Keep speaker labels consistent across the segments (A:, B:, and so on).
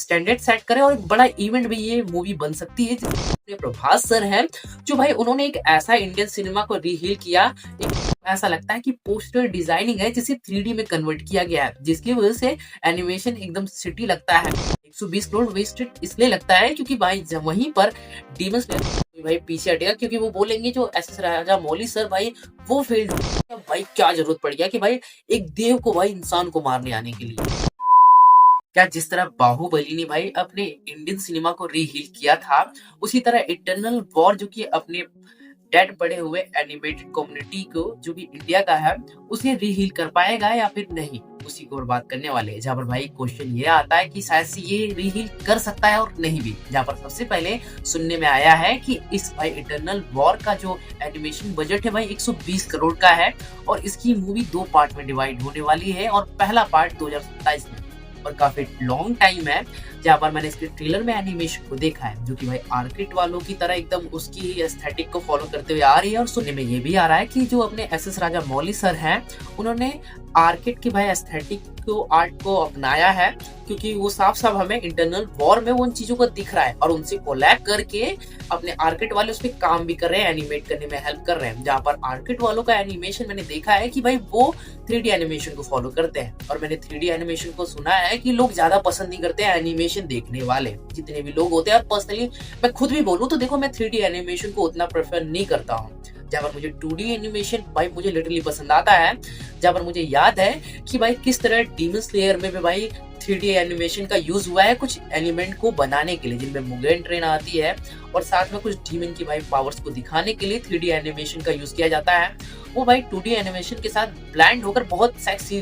A: Standard set करे और एक बड़ा इवेंट भी ये मूवी बन सकती है। जिसमें प्रभास सर हैं जो भाई उन्होंने एक ऐसा इंडियन सिनेमा को रीहील किया। ऐसा लगता है कि पोस्टर डिजाइनिंग है जिसे 3D में कन्वर्ट किया गया है, जिसकी वजह से एनिमेशन एकदम सिटी लगता है। 120 करोड़ वेस्टेड इसलिए लगता है क्योंकि भाई वहीं पर डीमन स्लेयर भाई पीछे हटेगा, क्योंकि वो बोलेंगे जो एस राजामौली सर भाई वो फेल्ड हो भाई, क्या जरूरत पड़ गया कि भाई एक देव को भाई इंसान को मारने आने के लिए। क्या जिस तरह बाहुबली ने भाई अपने इंडियन सिनेमा को रीहील किया था, उसी तरह इटर्नल वॉर जो कि अपने डेड पड़े हुए एनिमेटेड कम्युनिटी को जो भी इंडिया का है उसे रीहील कर पाएगा या फिर नहीं, उसी को और बात करने वाले हैं। जहाँ पर भाई क्वेश्चन ये आता है कि शायद से ये रीहील कर सकता है और नहीं भी। जहाँ पर सबसे पहले सुनने में आया है कि इस भाई इटर्नल वॉर का जो एनिमेशन बजट है भाई 120 करोड़ का है और इसकी मूवी 2 पार्ट में डिवाइड होने वाली है और पहला पार्ट 2027 में, और काफी लॉन्ग टाइम है। जहाँ पर मैंने इसके ट्रेलर में एनिमेशन को देखा है जो कि भाई आर्किड वालों की तरह एकदम उसकी एस्थेटिक को फॉलो करते हुए आ रही है। और सुनने में ये भी आ रहा है कि जो अपने एस राजामौली सर हैं उन्होंने आर्किड की भाई एस्थेटिक को आर्ट को अपनाया है, क्योंकि वो साफ साफ हमें इंटरनल वॉर में वो उन चीजों को दिख रहा है और उनसे कोलैब करके अपने आर्किड वाले उस पर काम भी कर रहे हैं, एनिमेट करने में हेल्प कर रहे हैं। जहाँ पर आर्किड वालों का एनिमेशन मैंने देखा है कि भाई वो 3D एनिमेशन को फॉलो करते हैं और मैंने 3D एनिमेशन को सुना है कि लोग ज्यादा पसंद नहीं करते हैं एनिमेशन देखने वाले, जितने भी लोग होते हैं। और पर्सनली मैं खुद भी बोलूँ तो देखो मैं 3D एनिमेशन को उतना प्रेफर नहीं करता हूँ। जहाँ पर मुझे 2D एनिमेशन भाई मुझे लिटरली पसंद आता है। जहाँ पर मुझे याद है कि भाई किस तरह डीमन स्लेयर में भी भाई 3D एनिमेशन का यूज हुआ है कुछ एलिमेंट को बनाने के लिए, जिनमें मुगेन ट्रेन आती है और साथ में कुछ डीमन की भाई पावर्स को दिखाने के लिए 3D एनिमेशन का यूज किया जाता है। वो भाई 2D एनिमेशन के साथ ब्लेंड होकर बहुत सेक्सी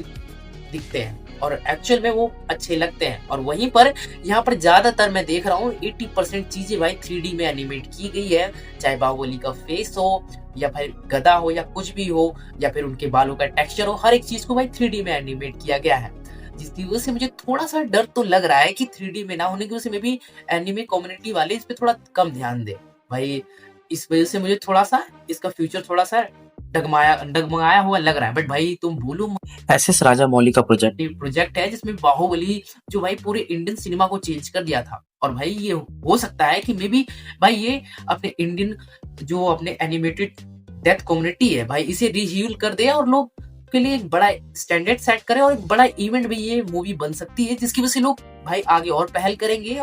A: दिखते हैं और एक्चुअल में वो अच्छे लगते हैं। और वहीं पर यहाँ पर ज्यादातर मैं देख रहा हूँ 80% चीजें भाई 3D में एनिमेट की गई है, चाहे बाहुबली का फेस हो या फिर गदा हो या कुछ भी हो या फिर उनके बालों का टेक्सचर हो, हर एक चीज को भाई 3D में एनिमेट किया गया है। जिसकी वजह से मुझे थोड़ा सा डर तो लग रहा है कि 3D में ना होने की वजह से मे भी एनिमे कम्युनिटी वाले इस पे थोड़ा कम ध्यान दे भाई। इस वजह से मुझे थोड़ा सा इसका फ्यूचर थोड़ा सा डगमगाया हुआ लग रहा है। बट भाई तुम बोलो एस राजामौली का प्रोजेक्ट है जिसमें बाहुबली जो भाई पूरे इंडियन सिनेमा को चेंज कर दिया था। और भाई ये हो सकता है कि मे बी भाई ये अपने इंडियन जो अपने एनिमेटेड डेथ कम्युनिटी है भाई इसे रीहील कर दे और लोग के लिए एक बड़ा स्टैंडर्ड सेट करे और एक बड़ा इवेंट भी ये मूवी बन सकती है, जिसकी वजह से लोग भाई आगे और पहल करेंगे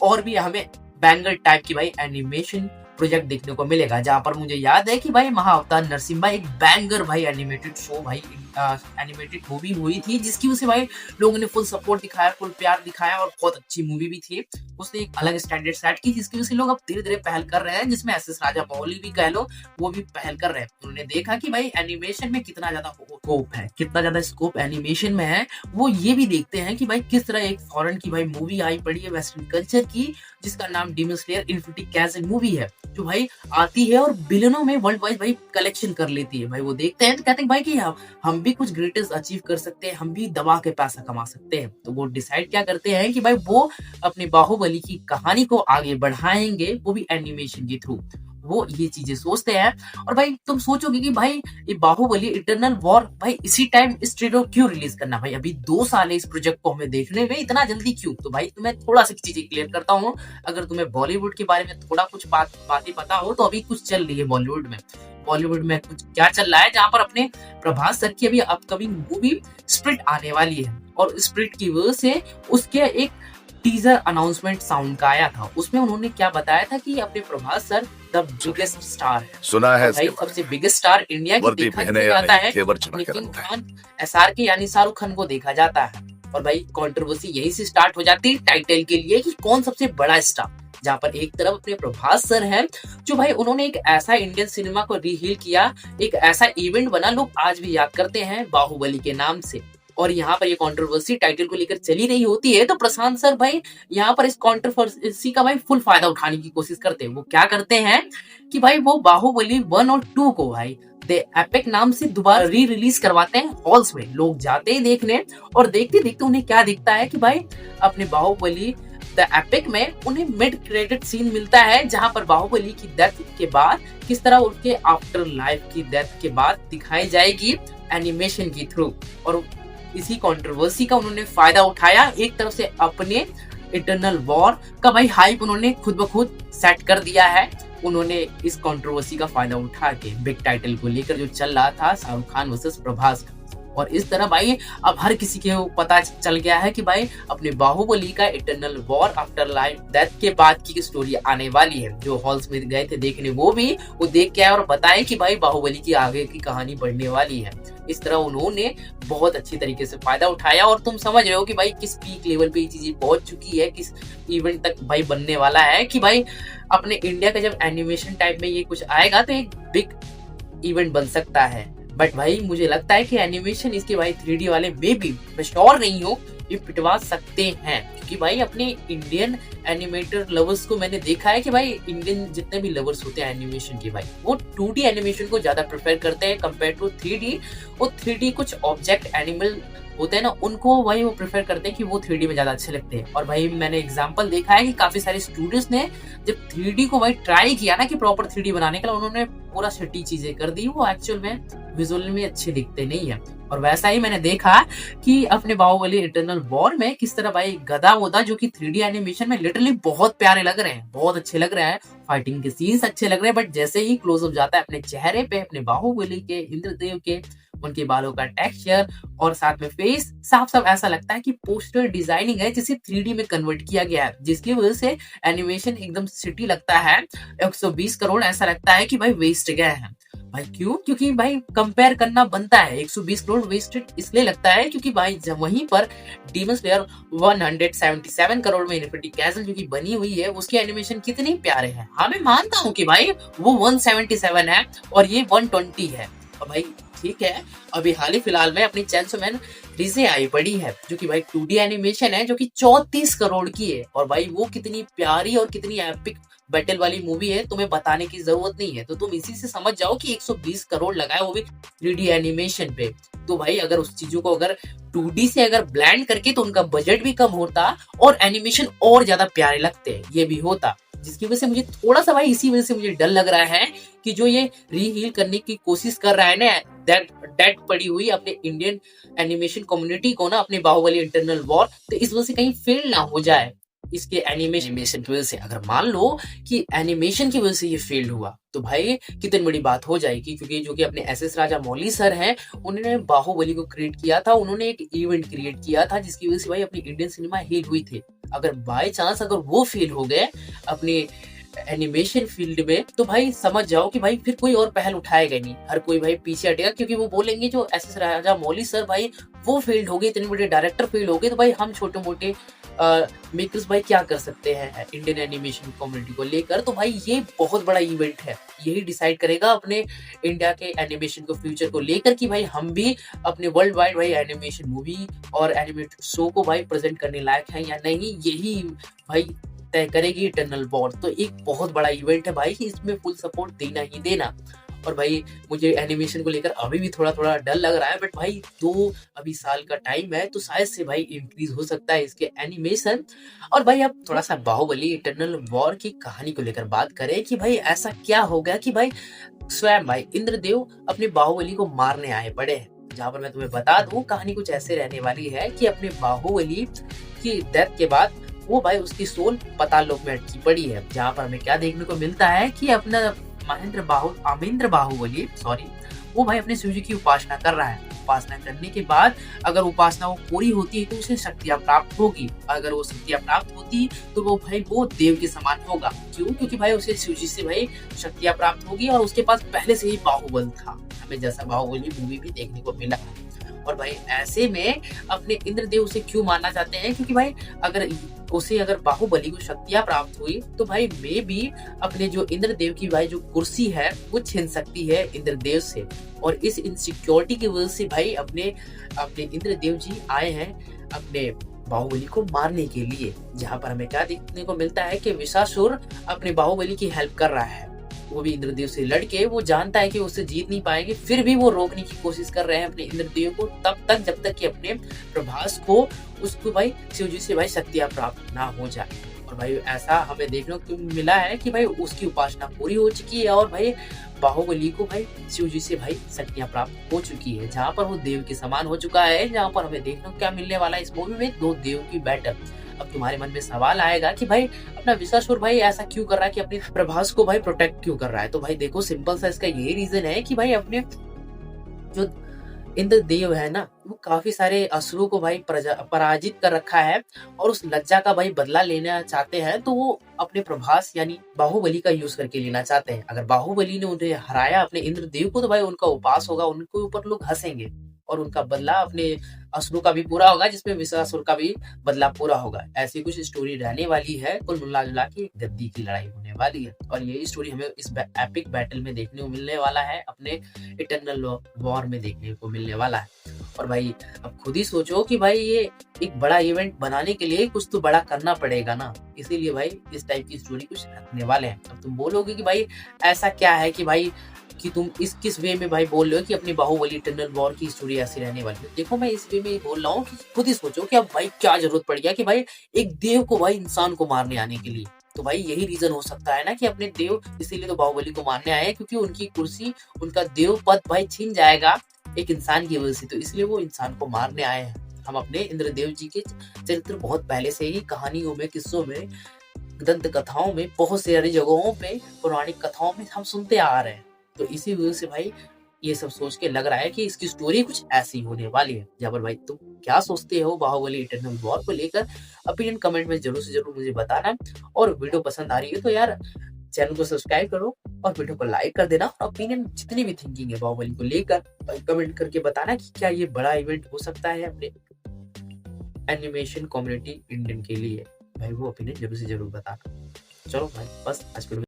A: और भी हमें बैंगर टाइप की भाई एनिमेशन प्रोजेक्ट देखने को मिलेगा। जहाँ पर मुझे याद है कि भाई महाअवतार नरसिम्हा एक बैंगर भाई एनिमेटेड शो भाई एनिमेटेड मूवी हुई थी, जिसकी वजह से भाई लोगों ने फुल सपोर्ट दिखाया, फुल प्यार दिखाया और बहुत अच्छी मूवी भी थी। उसने एक अलग स्टैंडर्ड सेट की जिसकी वजह से लोग अब धीरे धीरे पहल कर रहे हैं, जिसमें एस राजामौली भी कह लो वो भी पहल कर रहे हैं। उन्होंने देखा कि भाई एनिमेशन में कितना ज्यादा स्कोप है, कितना ज्यादा स्कोप एनिमेशन में है। वो ये भी देखते हैं कि भाई किस तरह एक फॉरेन की भाई मूवी आई पड़ी है वेस्टर्न कल्चर की, जिसका नाम demon slayer infinity cassette movie है, जो भाई आती है और बिलियनों में वर्ल्ड वाइड भाई कलेक्शन कर लेती है। भाई वो देखते हैं तो कहते हैं भाई कि हम भी कुछ ग्रेटेस्ट अचीव कर सकते हैं, हम भी दबा के पैसा कमा सकते हैं। तो वो डिसाइड क्या करते हैं कि भाई वो अपने बाहुबली की कहानी को आगे बढ़ाएंगे, वो भी एनिमेशन के थ्रू। वो ये चीजें सोचते हैं। और भाई तुम सोचोगे कि भाई ये बाहुबली इटर्नल वॉर भाई इसी टाइम इस ट्रेलर क्यों रिलीज करना, भाई अभी 2 साल है इस प्रोजेक्ट को हमें देखने में, इतना जल्दी क्यों? तो भाई तुम्हें थोड़ा सी चीजें क्लियर करता हूँ। अगर तुम्हें बॉलीवुड के बारे में थोड़ा कुछ बातें पता हो तो अभी कुछ चल रही है बॉलीवुड में कुछ क्या चल रहा है, जहाँ पर अपने प्रभास सर की अभी अपकमिंग मूवी स्प्रिट आने वाली है और स्प्रिट की वजह से उसके एक टीजर अनाउंसमेंट साउंड का आया था। उसमें उन्होंने क्या बताया था कि अपने Prabhas sir the biggest star है,
B: सुना है
A: भाई सबसे बिगेस्ट स्टार इंडिया की देखा जाता है, लेकिन खान SRK यानी शाहरुख खान को देखा जाता है। और भाई कंट्रोवर्सी यहीं से स्टार्ट हो जाती है टाइटल के लिए कि कौन सबसे बड़ा स्टार। जहाँ पर एक तरफ अपने प्रभास सर हैं जो भाई उन्होंने एक ऐसा इंडियन सिनेमा को रीहील किया, एक ऐसा इवेंट बना लोग आज भी याद करते हैं बाहुबली के नाम से। और यहाँ पर ये कंट्रोवर्सी टाइटल को लेकर चली रही होती है तो प्रशांत सर भाई यहाँ पर इस कंट्रोवर्सी का भाई फुल फायदा उठाने की कोशिश करते हैं। वो क्या करते हैं कि भाई वो बाहुबली 1 और 2 को भाई द एपिक नाम से दोबारा री रिलीज करवाते हैं हॉल्स में। लोग जाते हैं देखने और देखते देखते उन्हें क्या दिखता है कि भाई अपने बाहुबली द एपिक में उन्हें मिड क्रेडिट सीन मिलता है, जहां पर बाहुबली की डेथ के बाद किस तरह उनके आफ्टर लाइफ की डेथ के बाद दिखाई जाएगी एनिमेशन के थ्रू। और इसी कंट्रोवर्सी का उन्होंने फायदा उठाया, एक तरफ से अपने इटर्नल वॉर का भाई हाइप उन्होंने खुद ब खुद सेट कर दिया है। उन्होंने इस कंट्रोवर्सी का फायदा उठा के बिग टाइटल को लेकर जो चल रहा था शाहरुख खान वर्सेस प्रभास का, और इस तरह भाई अब हर किसी को पता चल गया है कि भाई अपने बाहुबली का eternal war after life death के बाद की स्टोरी आने वाली है। जो हॉल्स में गए थे देखने वो देख के आए और बताए कि भाई बाहुबली की आगे की कहानी बढ़ने वाली है। इस तरह उन्होंने बहुत अच्छी तरीके से फायदा उठाया और तुम समझ रहे हो कि भाई किस पीक लेवल पे ये चीजें पहुंच चुकी है, किस इवेंट तक भाई बनने वाला है कि भाई अपने इंडिया का जब एनिमेशन टाइप में ये कुछ आएगा तो एक बिग इवेंट बन सकता है। बट भाई मुझे लगता है कि एनिमेशन इसके भाई 3D वाले में भी मैं श्योर नहीं हूँ ये पिटवा सकते हैं, क्योंकि भाई अपने इंडियन एनिमेटर लवर्स को मैंने देखा है कि भाई इंडियन जितने भी लवर्स होते हैं एनिमेशन के भाई वो 2D एनिमेशन को ज्यादा प्रेफर करते हैं कंपेयर टू 3D। वो 3D कुछ ऑब्जेक्ट एनिमल होते हैं ना उनको भाई वो प्रेफर करते हैं कि वो 3D में ज्यादा अच्छे लगते हैं। और भाई मैंने एग्जांपल देखा है कि काफी सारे स्टूडेंट्स ने जब 3D को भाई ट्राई किया ना कि प्रॉपर 3D बनाने के लिए, उन्होंने पूरा शटी चीजें कर दी, वो एक्चुअल में विजुअल में अच्छे दिखते नहीं है। और वैसा ही मैंने देखा कि अपने बाहुबली इटर्नल वॉर में किस तरह भाई गदा वोदा जो कि 3D एनिमेशन में लिटरली बहुत प्यारे लग रहे हैं, बहुत अच्छे लग रहे हैं, फाइटिंग के सीन्स अच्छे लग रहे हैं, बट जैसे ही क्लोजअप जाता है अपने चेहरे पे अपने बाहुबली के, इंद्रदेव के, उनके बालों का टेक्सचर और साथ में फेस, साफ साफ ऐसा लगता है कि पोस्टर डिजाइनिंग है जिसे 3D में कन्वर्ट किया गया है, जिसकी वजह से एनिमेशन एकदम सिटी लगता है। 120 करोड़ ऐसा लगता है कि भाई वेस्ट गए हैं। भाई क्यों? क्योंकि भाई कंपेयर करना बनता है। 120 करोड़ वेस्टेड इसलिए लगता है क्योंकि भाई जब वहीं पर डीमन स्लेयर 177 करोड़ में इन्फिनिटी कैसल जो की बनी हुई है उसके एनिमेशन कितने प्यारे हैं। हाँ मैं मानता हूँ कि भाई वो 177 है और ये 120 है। और भाई ठीक है, अभी हाल ही फिलहाल में अपनी चैंसो मैन रिजे आई पड़ी है जो कि भाई 2D एनिमेशन है जो कि 34 करोड़ की है। और भाई वो कितनी प्यारी और कितनी एपिक बैटल वाली मूवी है तुम्हें बताने की जरूरत नहीं है। तो तुम इसी से समझ जाओ कि 120 करोड़ लगाए वो भी 3D एनिमेशन पे। तो भाई अगर उस चीजों को अगर 2D से अगर ब्लेंड करके तो उनका बजट भी कम होता और एनिमेशन और ज्यादा प्यारे लगते, ये भी होता। जिसकी वजह से मुझे थोड़ा सा भाई इसी वजह से मुझे डर लग रहा है कि जो ये रीहील करने की कोशिश कर रहा है ना डेड पड़ी हुई अपने इंडियन एनिमेशन कम्युनिटी को ना, अपने बाहुबली इंटरनल वॉर, तो इस वजह से कहीं फेल ना हो जाए इसके एनिमेशन की वजह से। अगर मान लो कि एनिमेशन की वजह से ये फेल्ड हुआ तो भाई कितनी बड़ी बात हो जाएगी, क्योंकि जो कि अपने एसएस राजा मौली सर हैं उन्होंने बाहुबली को क्रिएट किया था, उन्होंने एक इवेंट क्रिएट किया था जिसकी वजह से भाई अपनी इंडियन सिनेमा हिट हुई थी। अगर बाय चांस अगर वो फेल हो गए अपने एनिमेशन फील्ड में तो भाई समझ जाओ कि भाई फिर कोई और पहल उठाएगा नहीं, हर कोई भाई पीछे हटेगा, क्योंकि वो बोलेंगे जो एसएस राजा मौली सर भाई वो फेल्ड हो गए, इतने बड़े डायरेक्टर फेल हो गए, तो भाई हम छोटे मोटे मेकर्स भाई क्या कर सकते हैं इंडियन एनिमेशन कम्युनिटी को लेकर। तो भाई ये बहुत बड़ा इवेंट है, यही डिसाइड करेगा अपने इंडिया के एनिमेशन को फ्यूचर को लेकर कि भाई हम भी अपने वर्ल्ड वाइड भाई एनिमेशन मूवी और एनिमेटेड शो को भाई प्रेजेंट करने लायक है या नहीं, यही भाई तय करेगी इटर्नल वॉर। तो एक बहुत बड़ा इवेंट है भाई, इसमें फुल सपोर्ट देना ही देना। और भाई मुझे एनिमेशन को लेकर अभी भी थोड़ा थोड़ा डर लग रहा है, बट भाई 2 अभी साल का टाइम है तो शायद से भाई इंक्रीज हो सकता है इसके एनिमेशन। और भाई अब थोड़ा सा बाहुबली इटर्नल वॉर की कहानी को लेकर बात करें कि भाई ऐसा क्या हो गया कि भाई स्वयं भाई इंद्रदेव अपने बाहुबली को मारने आए पड़े हैं। जहाँ पर मैं तुम्हें बता दूं कहानी कुछ ऐसे रहने वाली है कि अपने बाहुबली की डेथ के बाद वो भाई उसकी सोल पाताल लोक में अटकी पड़ी है। जहाँ पर हमें क्या देखने को मिलता है कि अपना अमेंद्र बाहुबली वो भाई अपने शिवजी की उपासना कर रहा है। उपासना करने के बाद अगर उपासना वो पूरी होती है तो उसे शक्तियां प्राप्त होगी। अगर वो शक्तियां प्राप्त होती तो वो भाई वो देव के समान होगा। क्यों? क्योंकि भाई उसे शिवजी से भाई शक्तियां प्राप्त होगी और उसके पास पहले से ही बाहुबल था, हमें जैसा बाहुबली मूवी भी देखने को मिला। और भाई ऐसे में अपने इंद्रदेव उसे क्यों मानना चाहते हैं? क्योंकि भाई अगर बाहुबली को शक्तियां प्राप्त हुई तो भाई मे भी अपने जो इंद्रदेव की भाई जो कुर्सी है वो छीन सकती है इंद्रदेव से। और इस इनसिक्योरिटी की वजह से भाई अपने इंद्रदेव जी आए हैं अपने बाहुबली को मारने के लिए। जहां पर हमें क्या देखने को मिलता है कि विशासुर अपने बाहुबली की हेल्प कर रहा है, वो भी इंद्रदेव से लड़के, वो जानता है कि उससे जीत नहीं पाएंगे, फिर भी वो रोकने की कोशिश कर रहे हैं अपने इंद्रदेव को तब तक जब तक कि अपने प्रभास को उसको भाई शिवजी से भाई शक्तियां प्राप्त ना हो जाए। और भाई ऐसा हमें देखने को मिला है कि भाई उसकी उपासना पूरी हो चुकी है और भाई बाहुबली को भाई शिवजी से भाई शक्तियां प्राप्त हो चुकी है, जहाँ पर वो देव के समान हो चुका है। जहाँ पर हमें देखने को क्या मिलने वाला है इस मूवी में, 2 देव की बैटल। अब तुम्हारे मन में सवाल आएगा कि भाई अपना विश्वासुर भाई ऐसा क्यों कर रहा है कि अपने प्रभास को भाई प्रोटेक्ट क्यों कर रहा है। तो भाई देखो सिंपल सा इसका यही रीजन है कि भाई अपने जो इंद्रदेव है ना, वो काफी सारे असुरों को भाई पराजित कर रखा है और उस लज्जा का भाई बदला लेना चाहते हैं। तो वो अपने प्रभास यानी बाहुबली का यूज करके लेना चाहते हैं। अगर बाहुबली ने उन्हें हराया अपने इंद्रदेव को, तो भाई उनका उपास होगा, उनके ऊपर लोग हंसेंगे और उनका बदला अपने असुरों का भी पूरा होगा, जिसमें विश्वासुर का भी बदला पूरा होगा। ऐसी कुछ स्टोरी रहने वाली है। कुल मिला जुला के गद्दी की लड़ाई होने वाली है और यही स्टोरी हमें इस एपिक बैटल में देखने को मिलने वाला है, अपने इटर्नल वॉर में देखने को मिलने वाला है। और भाई अब खुद ही सोचो कि भाई ये एक बड़ा इवेंट बनाने के लिए कुछ तो बड़ा करना पड़ेगा ना, इसीलिए भाई इस टाइप की स्टोरी कुछ रखने वाले हैं। अब तुम बोलोगे कि भाई ऐसा क्या है कि भाई कि तुम इस किस वे में भाई बोल रहे हो कि अपनी बाहुबली इटर्नल वॉर की स्टोरी ऐसी रहने वाली है। देखो मैं इस वे में बोल रहा हूँ कि खुद ही सोचो कि अब भाई क्या जरूरत पड़ गया कि भाई एक देव को भाई इंसान को मारने आने के लिए। तो भाई यही रीजन हो सकता है ना कि अपने देव इसीलिए तो बाहुबली को मारने आए हैं, क्योंकि उनकी कुर्सी उनका देव पद भाई छीन जाएगा एक इंसान की वजह से। तो इसलिए वो इंसान को मारने आए हैं। हम अपने इंद्रदेव जी के चरित्र बहुत पहले से ही कहानियों में, किस्सों में, दंत कथाओं में, बहुत सारी जगहों पे, पौराणिक कथाओं में हम सुनते आ रहे हैं। तो इसी वजह से भाई ये सब सोच के लग रहा है कि इसकी स्टोरी कुछ ऐसी होने वाली है। जबर भाई तुम क्या सोचते हो बाहुबली इटर्नल वॉर को लेकर? ओपिनियन कमेंट में जरूर से जरूर मुझे बताना। और वीडियो पसंद आ रही है तो यार चैनल को सब्सक्राइब करो और वीडियो को लाइक कर देना। ओपिनियन जितनी भी थिंकिंग है बाहुबली को लेकर कमेंट करके बताना कि क्या ये बड़ा इवेंट हो सकता है अपने एनिमेशन कम्युनिटी इंडियन के लिए। भाई वो ओपिनियन जरूर से जरूर बताना। चलो भाई बस आज वीडियो